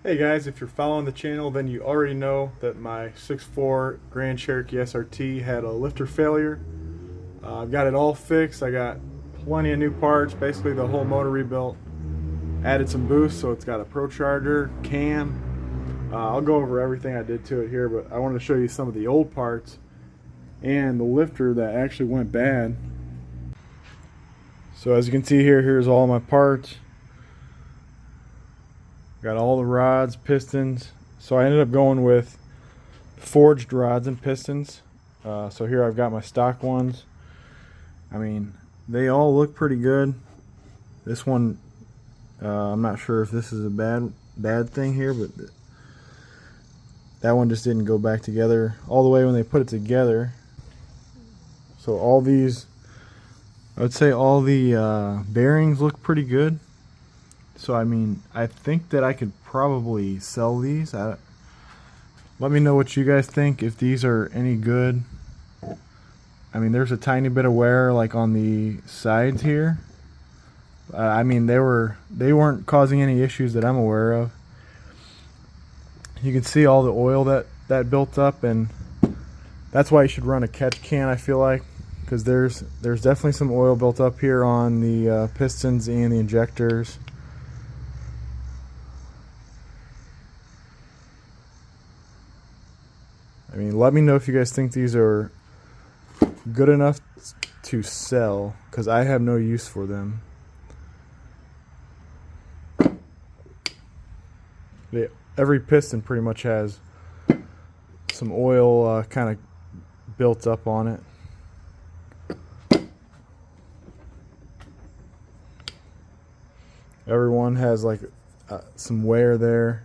Hey guys, if you're following the channel, then you already know that my 6.4 Grand Cherokee SRT had a lifter failure. I've got it all fixed. I got plenty of new parts, basically the whole motor rebuilt. Added some boost, so it's got a Pro Charger, cam. I'll go over everything I did to it here, but I wanted to show you some of the old parts and the lifter that actually went bad. So as you can see here, here's all my parts. Got all the rods, pistons. So I ended up going with forged rods and pistons. So here I've got my stock ones. I mean, they all look pretty good. This one, I'm not sure if this is a bad thing here, but that one just didn't go back together all the way when they put it together. So all these, I would say all the bearings look pretty good. So I mean, I think that I could probably sell these. Let me know what you guys think, if these are any good. I mean, there's a tiny bit of wear like on the sides here. I mean, they weren't causing any issues that I'm aware of. You can see all the oil that built up, and that's why you should run a catch can, I feel like, because there's definitely some oil built up here on the pistons and the injectors. I mean, let me know if you guys think these are good enough to sell, because I have no use for them. Every piston pretty much has some oil kind of built up on it. Everyone has like some wear there.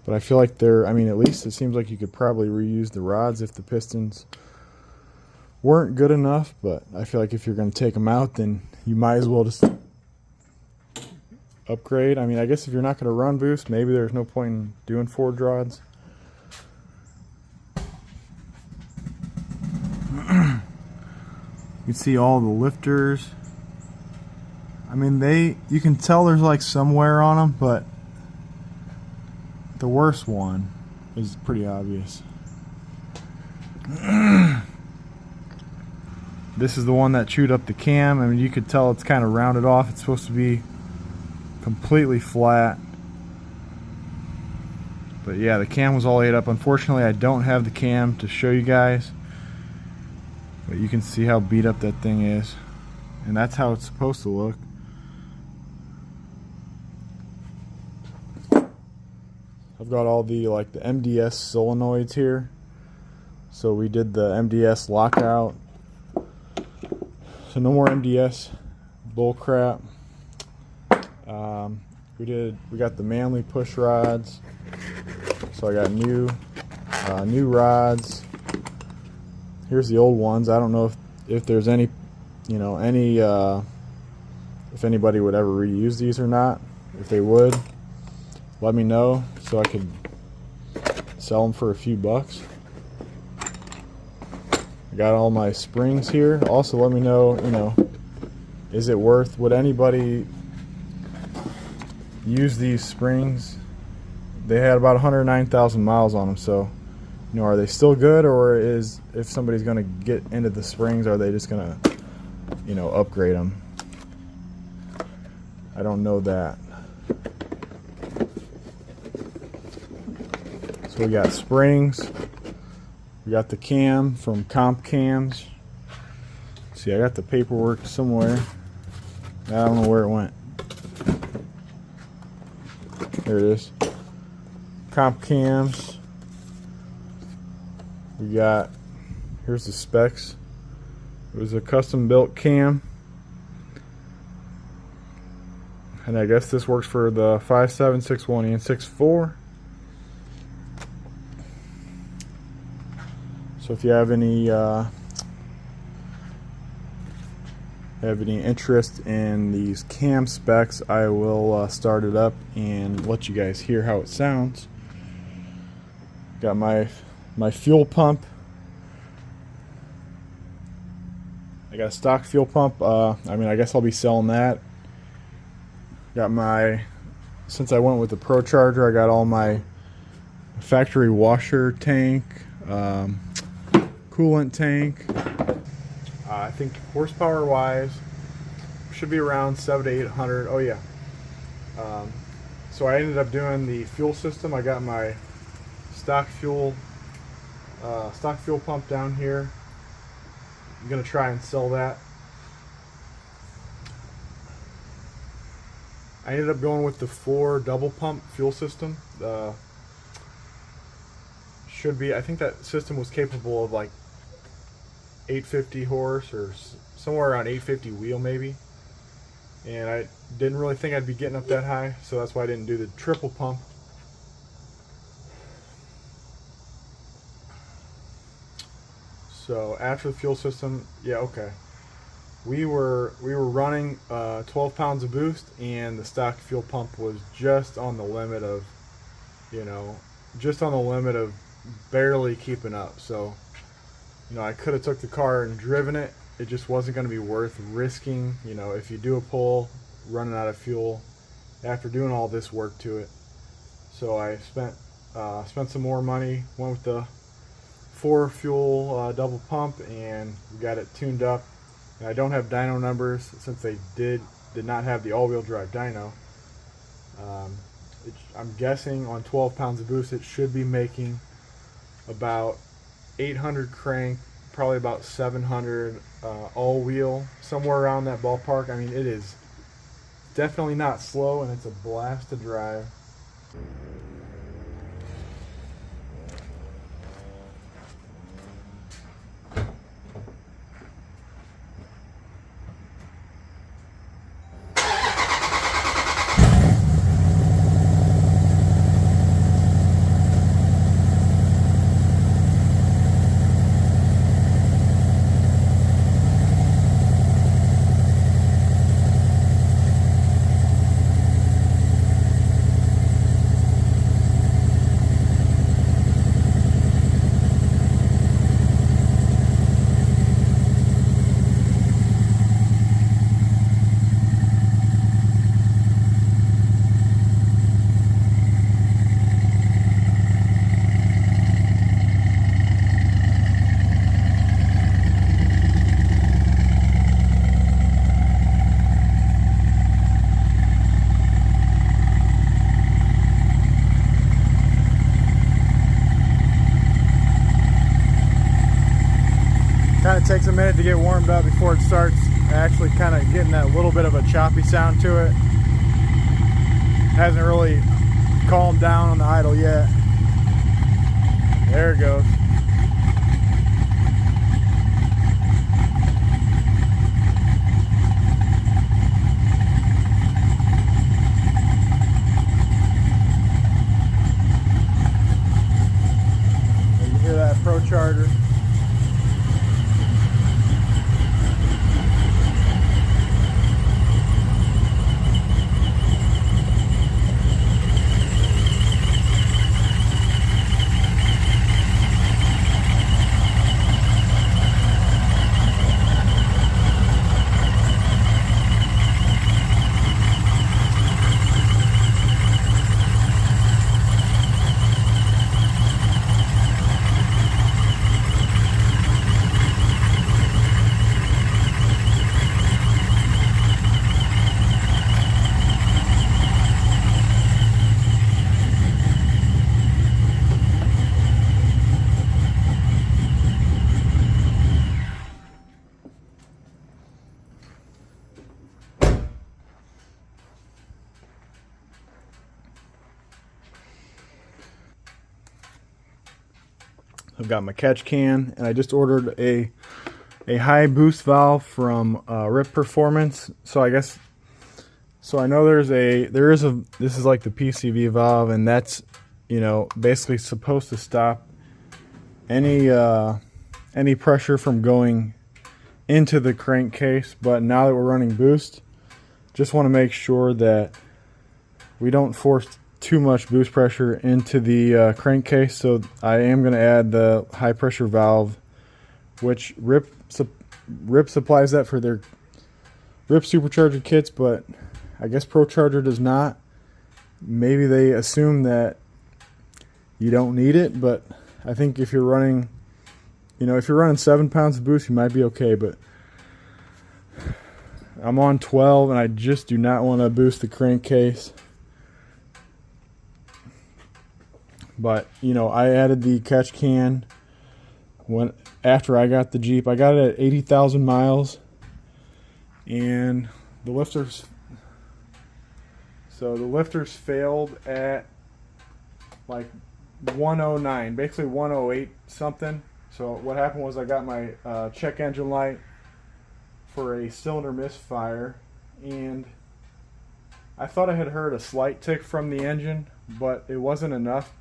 But I feel like I mean, at least it seems like you could probably reuse the rods if the pistons weren't good enough. But I feel like if you're going to take them out, then you might as well just upgrade. I mean, I guess if you're not going to run boost, maybe there's no point in doing forged rods. You can see all the lifters. I mean, you can tell there's like some wear on them, but the worst one is pretty obvious. This is the one that chewed up the cam. I mean, you could tell it's kind of rounded off. It's supposed to be completely flat. But yeah, the cam was all ate up. Unfortunately, I don't have the cam to show you guys. But you can see how beat up that thing is. And that's how it's supposed to look. I've got all the the MDS solenoids here. So we did the MDS lockout. So no more MDS bull crap. We got the Manly push rods. So I got new rods. Here's the old ones. I don't know if there's any, if anybody would ever reuse these or not. If they would, let me know so I could sell them for a few bucks. I got all my springs here. Also, let me know, is it would anybody use these springs? They had about 109,000 miles on them, so are they still good, or if somebody's going to get into the springs, are they just going to upgrade them? I don't know that. So we got springs. We got the cam from Comp Cams. See, I got the paperwork somewhere. I don't know where it went. There it is. Comp Cams. Here's the specs. It was a custom built cam. And I guess this works for the 5.7, 6.1, and 6.4. So if you have any interest in these cam specs, I will start it up and let you guys hear how it sounds. Got my fuel pump I got a stock fuel pump. I mean, I guess I'll be selling that. Got my, since I went with the Pro Charger, I got all my factory washer tank, coolant tank. I think horsepower wise should be around 700 to 800. Oh yeah. So I ended up doing the fuel system. I got my stock fuel pump down here. I'm gonna try and sell that. I ended up going with the 4 double pump fuel system. Should be, I think that system was capable of like 850 horse or somewhere around 850 wheel maybe. And I didn't really think I'd be getting up that high, so that's why I didn't do the triple pump. So after the fuel system, yeah, okay. We were running 12 pounds of boost, and the stock fuel pump was just on the limit of, just on the limit of barely keeping up. So, I could have took the car and driven it. It just wasn't going to be worth risking, if you do a pull, running out of fuel after doing all this work to it. So I spent some more money, went with the 4 fuel double pump, and we got it tuned up. And I don't have dyno numbers since they did not have the all-wheel drive dyno. I'm guessing on 12 pounds of boost it should be making about 800 crank, probably about 700 all-wheel, somewhere around that ballpark. I mean, it is definitely not slow, and it's a blast to drive. Kind of takes a minute to get warmed up before it starts actually kind of getting that little bit of a choppy sound to it. Hasn't really calmed down on the idle yet. There it goes. You can hear that Pro Charger. I've got my catch can, and I just ordered a high boost valve from Rip Performance. So I guess, so I know this is like the PCV valve, and that's, basically supposed to stop any pressure from going into the crankcase. But now that we're running boost, just want to make sure that we don't force too much boost pressure into the crankcase. So I am going to add the high pressure valve, which Rip Rip supplies that for their Rip supercharger kits, but I guess ProCharger does not. Maybe they assume that you don't need it, but I think if you're running, if you're running 7 pounds of boost, you might be okay. But I'm on 12, and I just do not want to boost the crankcase. But I added the catch can after I got the Jeep. I got it at 80,000 miles, and the lifters. So the lifters failed at like 109, basically 108 something. So what happened was I got my check engine light for a cylinder misfire, and I thought I had heard a slight tick from the engine, but it wasn't enough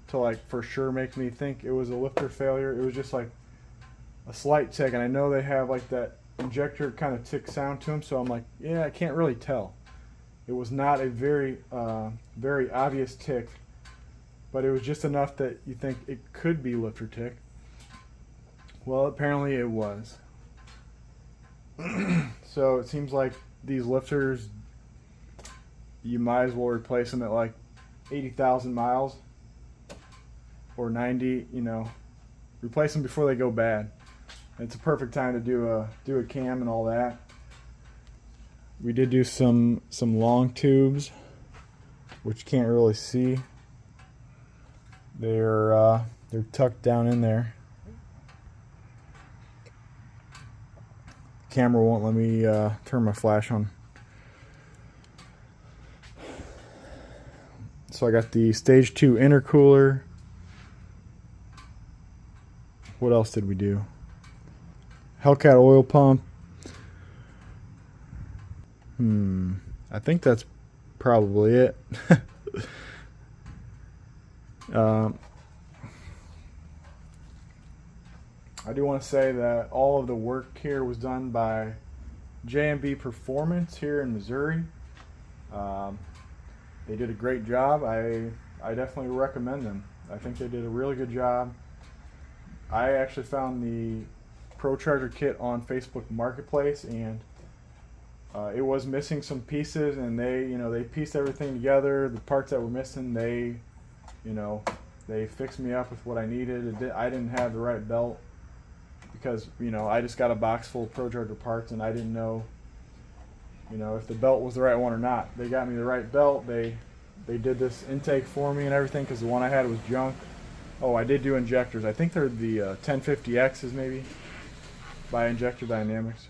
to like for sure make me think it was a lifter failure. It was just like a slight tick, and I know they have like that injector kind of tick sound to them, so I'm like, yeah, I can't really tell. It was not a very obvious tick, but it was just enough that you think it could be lifter tick. Well, apparently it was. So it seems like these lifters, you might as well replace them at like 80,000 miles or 90. Replace them before they go bad. It's a perfect time to do a cam and all that. We did do some long tubes, which you can't really see. They're tucked down in there. The camera won't let me turn my flash on. So I got the stage 2 intercooler. What else did we do? Hellcat oil pump. I think that's probably it. I do want to say that all of the work here was done by J&B Performance here in Missouri. They did a great job. I definitely recommend them. I think they did a really good job. I actually found the ProCharger kit on Facebook Marketplace, and it was missing some pieces, and they pieced everything together. The parts that were missing, they fixed me up with what I needed. I didn't have the right belt because I just got a box full of ProCharger parts, and I didn't know if the belt was the right one or not. They got me the right belt. They did this intake for me and everything because the one I had was junk. Oh, I did do injectors. I think they're the 1050X's maybe by Injector Dynamics.